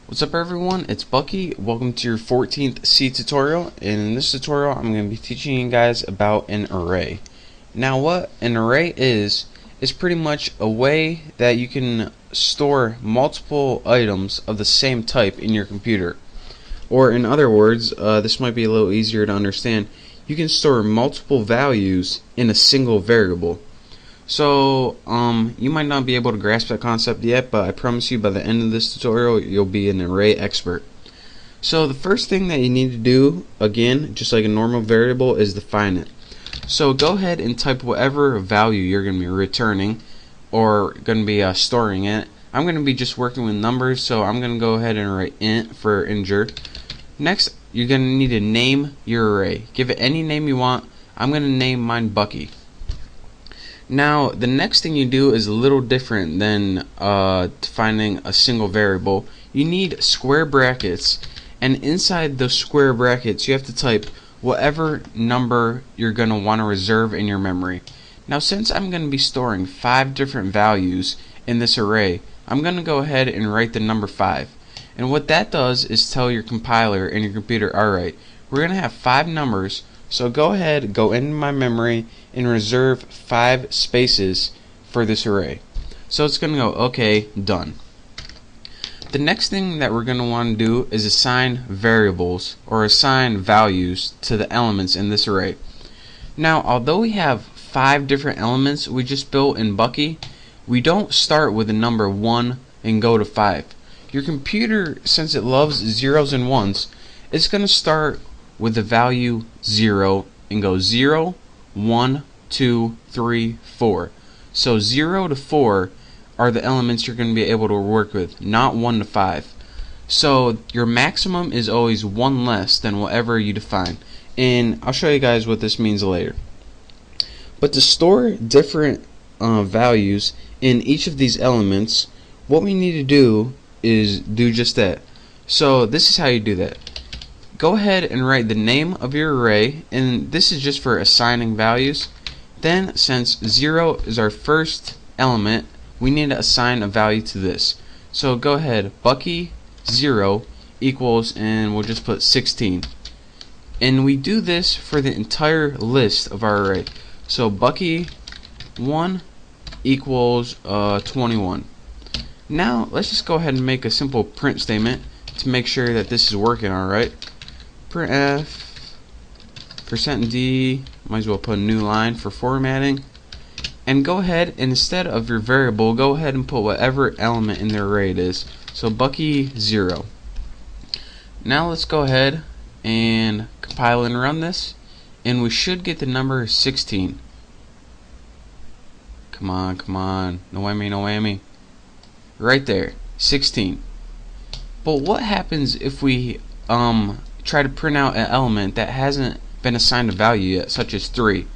What's up everyone, it's Bucky. Welcome to your 14th C tutorial, and in this tutorial I'm going to be teaching you guys about an array. Now what an array is pretty much a way that you can store multiple items of the same type in your computer. Or in other words, this might be a little easier to understand, you can store multiple values in a single variable. So, you might not be able to grasp that concept yet, but I promise you by the end of this tutorial, you'll be an array expert. So the first thing that you need to do, again, just like a normal variable, is define it. So go ahead and type whatever value you're going to be returning, or going to be storing it. I'm going to be just working with numbers, so I'm going to go ahead and write int for integer. Next, you're going to need to name your array. Give it any name you want. I'm going to name mine Bucky. Now the next thing you do is a little different than defining a single variable. You need square brackets, and inside those square brackets you have to type whatever number you're going to want to reserve in your memory. Now since I'm going to be storing 5 different values in this array, I'm going to go ahead and write the number 5. And what that does is tell your compiler and your computer, alright, we're going to have 5 numbers, so go ahead, go into my memory and reserve 5 spaces for this array. So it's going to go, okay, done. The next thing that we're going to want to do is assign variables or assign values to the elements in this array. Now, although we have 5 different elements we just built in Bucky, we don't start with the number 1 and go to 5. Your computer, since it loves zeros and ones, it's going to start with the value 0 and go 0, 1, 2, 3, 4. So 0 to 4 are the elements you're going to be able to work with, not 1 to 5. So your maximum is always 1 less than whatever you define. And I'll show you guys what this means later. But to store different values in each of these elements, what we need to do is do just that. So this is how you do that. Go ahead and write the name of your array, and this is just for assigning values. Then, since 0 is our first element, we need to assign a value to this. So go ahead, Bucky 0 equals, and we'll just put 16. And we do this for the entire list of our array. So Bucky 1 equals 21. Now let's just go ahead and make a simple print statement to make sure that this is working alright. Printf %d, might as well put a new line for formatting, and go ahead and instead of your variable, go ahead and put whatever element in the array it is. So Bucky 0. Now let's go ahead and compile and run this, and we should get the number 16. Come on, no whammy. Right there, 16. But what happens if we try to print out an element that hasn't been assigned a value yet, such as 3?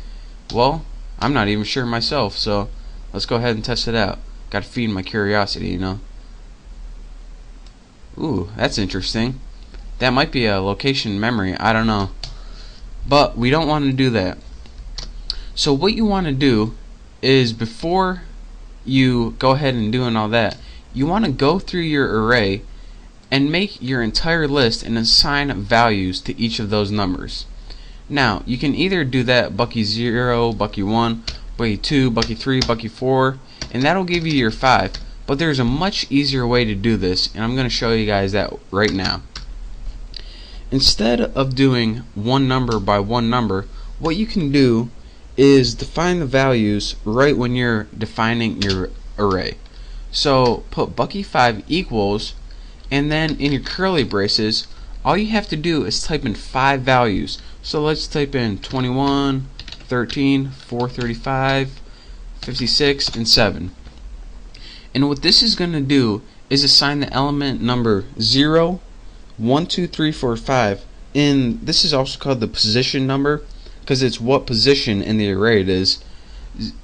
Well, I'm not even sure myself, so let's go ahead and test it out. Gotta feed my curiosity, you know. Ooh, that's interesting. That might be a location memory, I don't know. But we don't want to do that. So what you want to do is, before you go ahead and doing all that, you want to go through your array and make your entire list and assign values to each of those numbers. Now you can either do that Bucky 0, Bucky 1, Bucky 2, Bucky 3, Bucky 4, and that'll give you your 5. But there's a much easier way to do this, and I'm going to show you guys that right now. Instead of doing one number by one number, what you can do is define the values right when you're defining your array. So put Bucky 5 equals, and then in your curly braces, all you have to do is type in 5 values. So let's type in 21, 13, 435, 56, and 7. And what this is going to do is assign the element number 0, 1, 2, 3, 4, 5. And this is also called the position number, because it's what position in the array it is.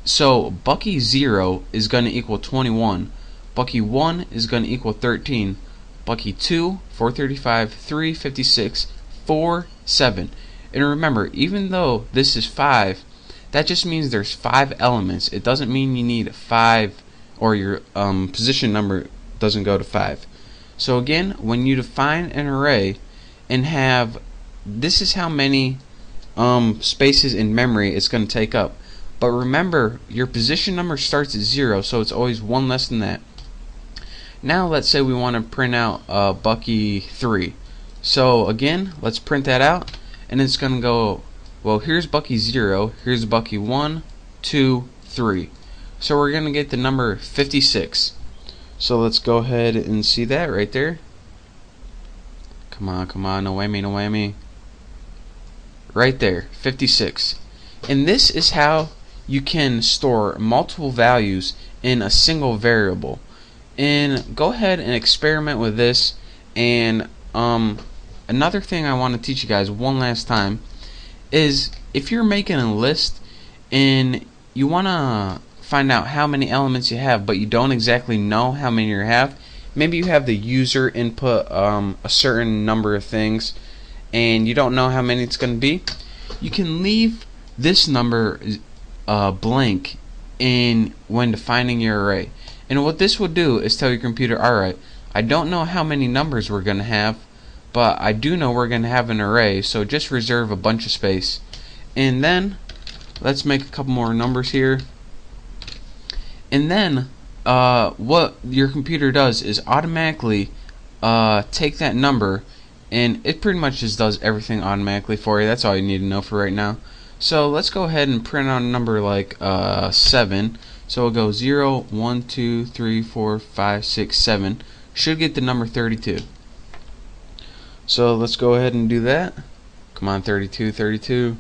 So Bucky 0 is going to equal 21. Bucky 1 is going to equal 13. Bucky 2, 435, 3, 56, 4, 7. And remember, even though this is 5, that just means there's 5 elements. It doesn't mean you need 5, or your position number doesn't go to 5. So again, when you define an array and have, this is how many spaces in memory it's going to take up. But remember, your position number starts at 0, so it's always one less than that. Now let's say we want to print out Bucky 3. So again, let's print that out, and it's going to go, well, here's Bucky 0, here's Bucky 1, 2, 3. So we're going to get the number 56. So let's go ahead and see that right there. Come on, come on, no whammy, no whammy. Right there, 56. And this is how you can store multiple values in a single variable. And go ahead and experiment with this. And another thing I want to teach you guys one last time is, if you're making a list and you want to find out how many elements you have, but you don't exactly know how many you have, maybe you have the user input a certain number of things and you don't know how many it's going to be, you can leave this number blank when defining your array. And what this will do is tell your computer, alright, I don't know how many numbers we're going to have, but I do know we're going to have an array, so just reserve a bunch of space. And then let's make a couple more numbers here. And then what your computer does is automatically take that number, and it pretty much just does everything automatically for you. That's all you need to know for right now. So let's go ahead and print out a number like 7. So we'll go 0, 1, 2, 3, 4, 5, 6, 7. Should get the number 32. So let's go ahead and do that. Come on, 32, 32.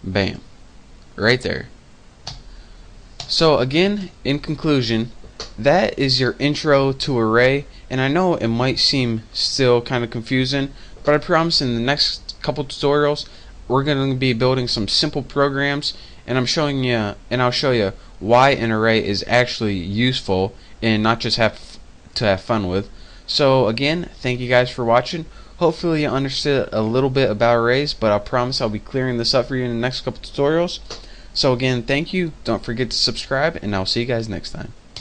Bam. Right there. So again, in conclusion, that is your intro to array. And I know it might seem still kind of confusing, but I promise in the next couple tutorials we're going to be building some simple programs, and I'll show you why an array is actually useful and not just have fun with. So again, thank you guys for watching. Hopefully you understood a little bit about arrays, but I promise I'll be clearing this up for you in the next couple tutorials. So again, thank you. Don't forget to subscribe, and I'll see you guys next time.